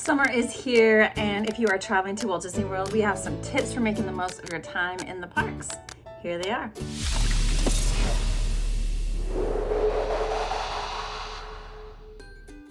Summer is here, and if you are traveling to Walt Disney World, we have some tips for making the most of your time in the parks. Here they are.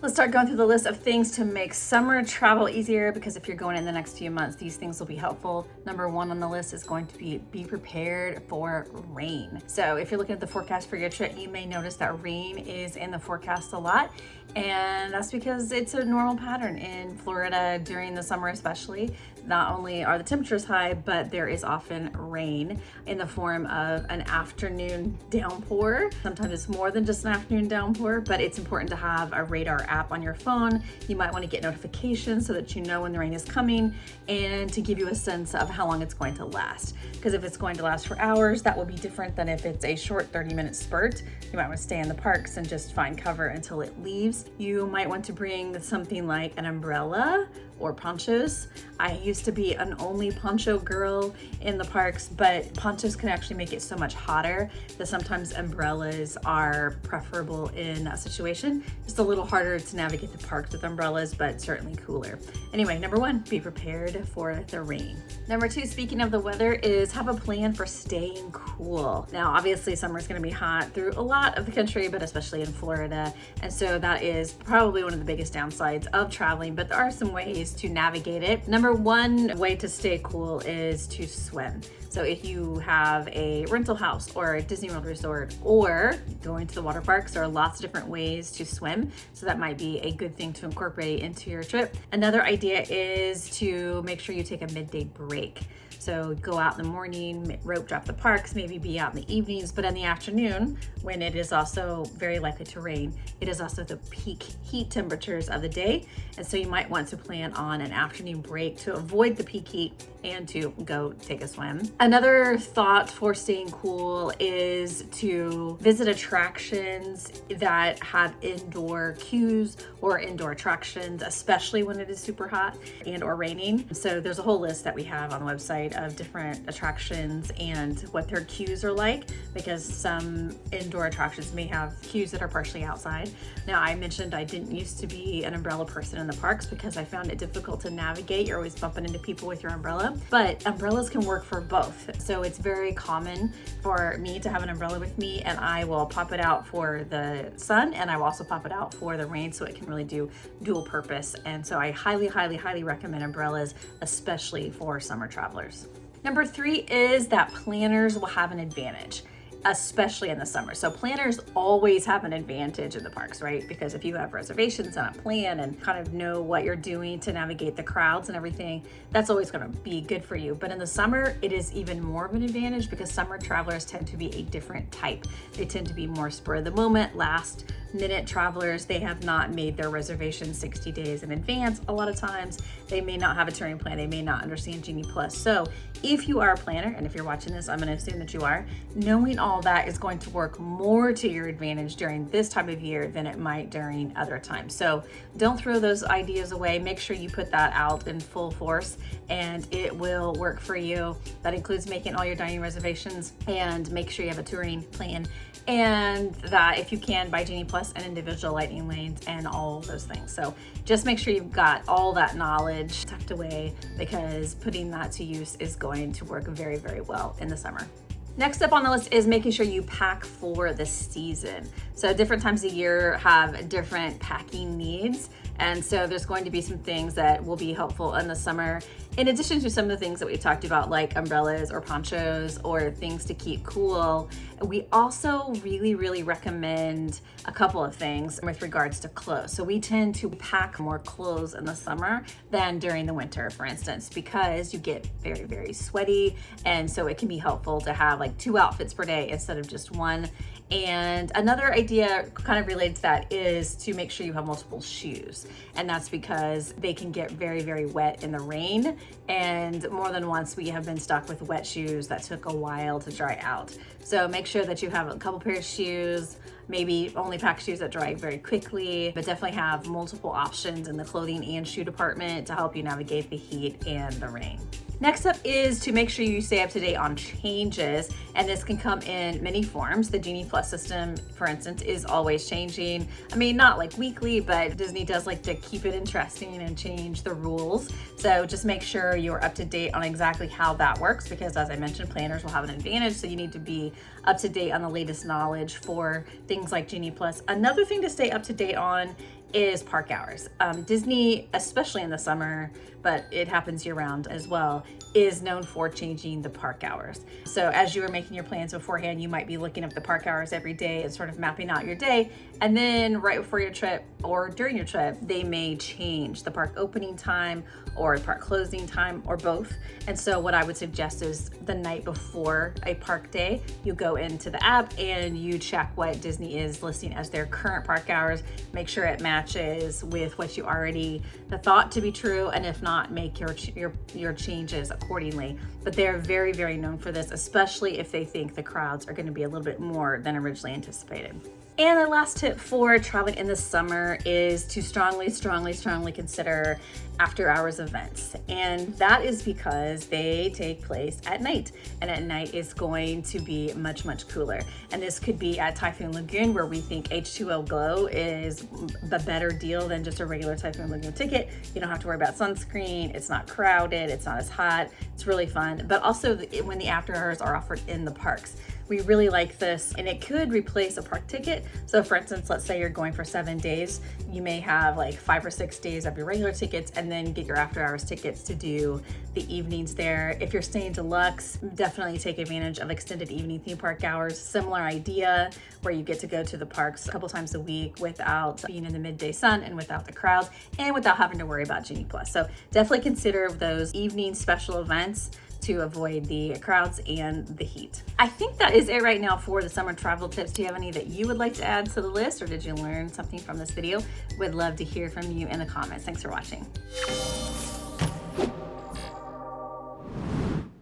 Let's start going through the list of things to make summer travel easier, because if you're going in the next few months, these things will be helpful. Number one on the list is going to be prepared for rain. So if you're looking at the forecast for your trip, you may notice that rain is in the forecast a lot. And that's because it's a normal pattern in Florida during the summer, especially. Not only are the temperatures high, but there is often rain in the form of an afternoon downpour. Sometimes it's more than just an afternoon downpour, but it's important to have a radar app on your phone. You might want to get notifications so that you know when the rain is coming and to give you a sense of how long it's going to last. Because if it's going to last for hours, that will be different than if it's a short 30-minute spurt. You might want to stay in the parks and just find cover until it leaves. You might want to bring something like an umbrella or ponchos. I used to be an only poncho girl in the parks, but ponchos can actually make it so much hotter that sometimes umbrellas are preferable in that situation. Just a little harder to navigate the parks with umbrellas, but certainly cooler. Anyway, number one, be prepared for the rain. Number two, speaking of the weather, is have a plan for staying cool. Now, obviously summer is going to be hot through a lot of the country, but especially in Florida. And so that is probably one of the biggest downsides of traveling, but there are some ways to navigate it. Number one way to stay cool is to swim. So if you have a rental house or a Disney World resort or going to the water parks, there are lots of different ways to swim. So that might be a good thing to incorporate into your trip. Another idea is to make sure you take a midday break. So go out in the morning, rope drop the parks, maybe be out in the evenings, but in the afternoon, when it is also very likely to rain, it is also the peak heat temperatures of the day. And so you might want to plan on an afternoon break to avoid the peak heat and to go take a swim. Another thought for staying cool is to visit attractions that have indoor queues or indoor attractions, especially when it is super hot and or raining. So there's a whole list that we have on the website of different attractions and what their queues are like, because some indoor attractions may have queues that are partially outside. Now, I mentioned I didn't used to be an umbrella person in the parks because I found it difficult to navigate. You're always bumping into people with your umbrella, but umbrellas can work for both. So it's very common for me to have an umbrella with me, and I will pop it out for the sun and I will also pop it out for the rain, so it can really do dual purpose. And so I highly, highly, highly recommend umbrellas, especially for summer travelers. Number three is that planners will have an advantage, especially in the summer. So planners always have an advantage in the parks, right? Because if you have reservations and a plan and kind of know what you're doing to navigate the crowds and everything, that's always going to be good for you. But in the summer, it is even more of an advantage because summer travelers tend to be a different type. They tend to be more spur of the moment, last minute travelers. They have not made their reservations 60 days in advance. A lot of times they may not have a touring plan. They may not understand Genie Plus. So if you are a planner, and if you're watching this, I'm going to assume that you are, knowing all that is going to work more to your advantage during this time of year than it might during other times. So don't throw those ideas away. Make sure you put that out in full force and it will work for you. That includes making all your dining reservations and make sure you have a touring plan, and that if you can, buy Genie Plus and individual lightning lanes and all those things. So just make sure you've got all that knowledge tucked away, because putting that to use is going to work very, very well in the summer. Next up on the list is making sure you pack for the season. So different times of year have different packing needs. And so there's going to be some things that will be helpful in the summer, in addition to some of the things that we talked about, like umbrellas or ponchos or things to keep cool. We also really, really recommend a couple of things with regards to clothes. So we tend to pack more clothes in the summer than during the winter, for instance, because you get very, very sweaty. And so it can be helpful to have like 2 outfits per day instead of just one. And another idea kind of related to that is to make sure you have multiple shoes. And that's because they can get very, very wet in the rain. And more than once we have been stuck with wet shoes that took a while to dry out. So make sure that you have a couple pairs of shoes, maybe only pack shoes that dry very quickly, but definitely have multiple options in the clothing and shoe department to help you navigate the heat and the rain. Next up is to make sure you stay up to date on changes, and this can come in many forms. The Genie Plus system, for instance, is always changing. I mean, not like weekly, but Disney does like to keep it interesting and change the rules. So just make sure you're up to date on exactly how that works, because as I mentioned, planners will have an advantage. So you need to be up to date on the latest knowledge for things like Genie Plus. Another thing to stay up to date on is park hours. Disney, especially in the summer, but it happens year round as well, is known for changing the park hours. So as you are making your plans beforehand, you might be looking up the park hours every day and sort of mapping out your day. And then right before your trip or during your trip, they may change the park opening time or park closing time or both. And so what I would suggest is the night before a park day, you go into the app and you check what Disney is listing as their current park hours. Make sure it matches with what you already thought to be true, and if not, make your changes accordingly. But they're very, very known for this, especially if they think the crowds are going to be a little bit more than originally anticipated. And the last tip for traveling in the summer is to strongly consider after hours events. And that is because they take place at night, and at night is going to be much, much cooler. And this could be at Typhoon Lagoon, where we think H2O Glow is a better deal than just a regular Typhoon Lagoon ticket. You don't have to worry about sunscreen. It's not crowded. It's not as hot. It's really fun. But also when the after hours are offered in the parks. We really like this, and it could replace a park ticket. So for instance, let's say you're going for 7 days, you may have like 5 or 6 days of your regular tickets and then get your after hours tickets to do the evenings there. If you're staying deluxe, definitely take advantage of extended evening theme park hours. Similar idea, where you get to go to the parks a couple times a week without being in the midday sun and without the crowds and without having to worry about Genie Plus. So definitely consider those evening special events to avoid the crowds and the heat. I think that is it right now for the summer travel tips. Do you have any that you would like to add to the list, or did you learn something from this video? Would love to hear from you in the comments. Thanks for watching.